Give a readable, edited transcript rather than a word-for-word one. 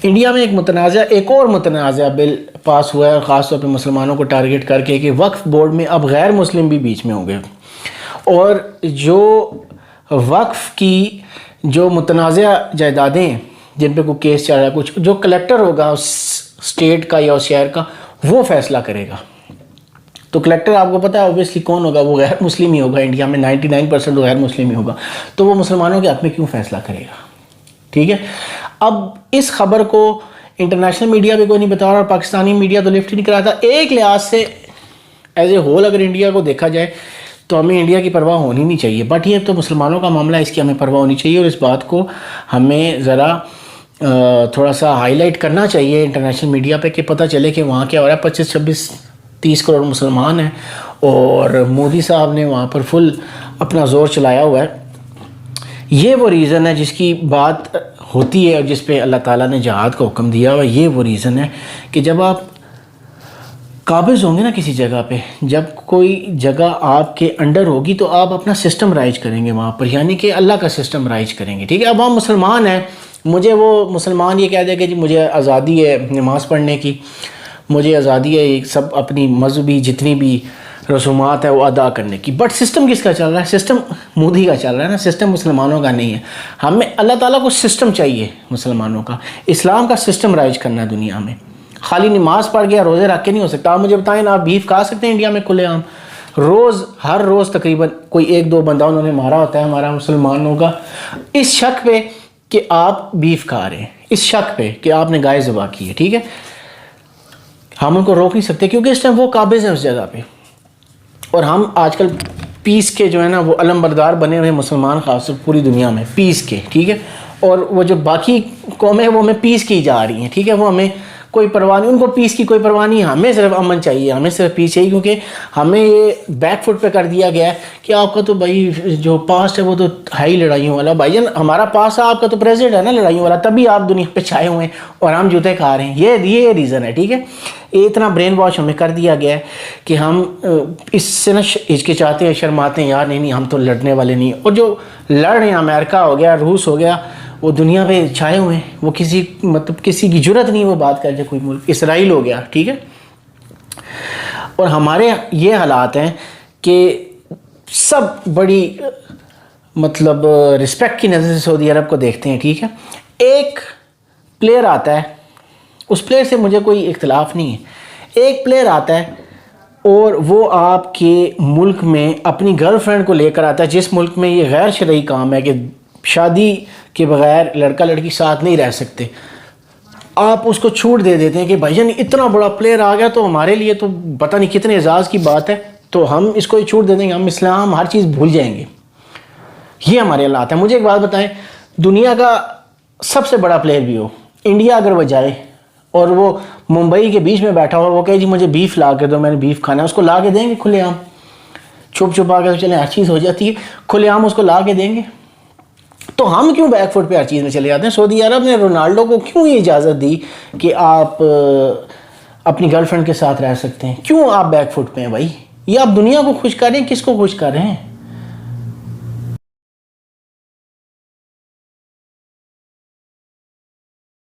India میں ایک اور متنازع بل پاس ہوا ہے، خاص طور پہ مسلمانوں کو ٹارگٹ کر کے، کہ وقف بورڈ میں اب غیر مسلم بھی بیچ میں ہوں گے، اور جو وقف کی جو متنازع جائیدادیں ہیں جن پہ کوئی کیس چل رہا ہے، کچھ جو کلیکٹر ہوگا اس اسٹیٹ کا یا اس شہر کا، وہ فیصلہ کرے گا۔ تو کلیکٹر آپ کو پتہ ہے اوبیسلی کون ہوگا، وہ غیر مسلم ہی ہوگا، انڈیا میں 99% غیر مسلم ہی ہوگا، تو وہ مسلمانوں کے حق میں کیوں فیصلہ کرے گا؟ ٹھیک ہے، اب اس خبر کو انٹرنیشنل میڈیا پہ کوئی نہیں بتا رہا، اور پاکستانی میڈیا تو لفٹ ہی نہیں کراتا۔ ایک لحاظ سے ایز اے ہول اگر انڈیا کو دیکھا جائے تو ہمیں انڈیا کی پرواہ ہونی نہیں چاہیے، بٹ یہ تو مسلمانوں کا معاملہ ہے، اس کی ہمیں پرواہ ہونی چاہیے، اور اس بات کو ہمیں ذرا تھوڑا سا ہائی لائٹ کرنا چاہیے انٹرنیشنل میڈیا پہ، کہ پتہ چلے کہ وہاں کیا ہو رہا ہے۔ 25 26 30 کروڑ مسلمان ہیں، اور مودی صاحب نے وہاں پر فل اپنا زور چلایا ہوا ہے۔ یہ وہ ریزن ہے جس کی بات ہوتی ہے، اور جس پہ اللہ تعالیٰ نے جہاد کا حکم دیا ہوا ہے۔ یہ وہ ریزن ہے کہ جب آپ قابض ہوں گے نا کسی جگہ پہ، جب کوئی جگہ آپ کے انڈر ہوگی تو آپ اپنا سسٹم رائج کریں گے وہاں پر، یعنی کہ اللہ کا سسٹم رائج کریں گے۔ ٹھیک ہے، اب ہم مسلمان ہیں، مجھے وہ مسلمان یہ کہہ دے کہ جی مجھے آزادی ہے نماز پڑھنے کی، مجھے آزادی ہے سب اپنی مذہبی جتنی بھی رسومات ہے وہ ادا کرنے کی، بٹ سسٹم کس کا چل رہا ہے؟ سسٹم مودی کا چل رہا ہے نا، سسٹم مسلمانوں کا نہیں ہے۔ ہمیں اللہ تعالیٰ کو سسٹم چاہیے مسلمانوں کا، اسلام کا سسٹم رائج کرنا ہے دنیا میں۔ خالی نماز پڑھ کے یا روزے رکھ کے نہیں ہو سکتا۔ آپ مجھے بتائیں نا، آپ بیف کھا سکتے ہیں انڈیا میں کھلے عام؟ ہر روز تقریباً کوئی 1-2 بندہ انہوں نے مارا ہوتا ہے ہمارا مسلمانوں کا، اس شک پہ کہ آپ بیف کھا رہے ہیں، اس شک پہ کہ آپ نے گائے ذبح کی ہے۔ ٹھیک ہے، ہم ان کو روک نہیں سکتے کیونکہ اس ٹائم وہ قابض ہیں اس جگہ پہ، اور ہم آج کل پیس کے جو ہے نا وہ علم بردار بنے ہوئے مسلمان، خاص طور پوری دنیا میں پیس کے۔ ٹھیک ہے، اور وہ جو باقی قومیں وہ ہمیں پیس کی جا رہی ہیں۔ ٹھیک ہے، وہ ہمیں کوئی پرواہ نہیں، ان کو پیس کی کوئی پرواہ نہیں، ہمیں صرف امن چاہیے، ہمیں صرف پیس چاہیے، کیونکہ ہمیں یہ بیک فٹ پہ کر دیا گیا ہے کہ آپ کا تو بھائی جو پاسٹ ہے وہ تو ہے ہی لڑائیوں والا۔ بھائی جان ہمارا پاس ہے، آپ کا تو پریزیڈنٹ ہے نا لڑائیوں والا، تبھی آپ دنیا پہ چھائے ہوئے ہیں اور ہم جوتے کھا رہے ہیں۔ یہ ریزن ہے۔ ٹھیک ہے، یہ اتنا برین واش ہمیں کر دیا گیا ہے کہ ہم اس سے نا ہچکچاتے ہیں، شرماتے ہیں، یار نہیں ہم تو لڑنے والے نہیں۔ اور جو لڑ رہے ہیں، امریکہ ہو گیا، روس ہو گیا، وہ دنیا پہ چھائے ہوئے ہیں، وہ کسی کی جرت نہیں وہ بات کر جائے کوئی ملک۔ اسرائیل ہو گیا، ٹھیک ہے، اور ہمارے یہ حالات ہیں کہ سب بڑی رسپیکٹ کی نظر سے سعودی عرب کو دیکھتے ہیں۔ ٹھیک ہے، ایک پلیئر آتا ہے، اس پلیئر سے مجھے کوئی اختلاف نہیں ہے، ایک پلیئر آتا ہے اور وہ آپ کے ملک میں اپنی گرل فرینڈ کو لے کر آتا ہے، جس ملک میں یہ غیر شرعی کام ہے کہ شادی کے بغیر لڑکا لڑکی ساتھ نہیں رہ سکتے، آپ اس کو چھوٹ دے دیتے ہیں کہ بھائی جان اتنا بڑا پلیئر آ گیا تو ہمارے لیے تو پتہ نہیں کتنے اعزاز کی بات ہے، تو ہم اس کو یہ چھوٹ دے دیں گے، ہم اسلام ہر چیز بھول جائیں گے۔ یہ ہمارے حالات ہیں۔ مجھے ایک بات بتائیں، دنیا کا سب سے بڑا پلیئر بھی ہو، انڈیا اگر وہ جائے اور وہ ممبئی کے بیچ میں بیٹھا ہوا، وہ کہے جی مجھے بیف لا کے دو، میں نے بیف کھانا ہے، اس کو لا کے دیں گے کھلے عام؟ چھپ چھپا کے چلیں ہر چیز ہو جاتی ہے، کھلے عام اس کو لا کے دیں گے؟ تو ہم کیوں بیک فٹ پہ ہر چیز میں چلے جاتے ہیں؟ سعودی عرب نے رونالڈو کو کیوں یہ اجازت دی کہ آپ اپنی گرل فرینڈ کے ساتھ رہ سکتے ہیں؟ کیوں آپ بیک فٹ پہ ہیں بھائی؟ یہ آپ دنیا کو خوش کر رہے ہیں، کس کو خوش کر رہے ہیں؟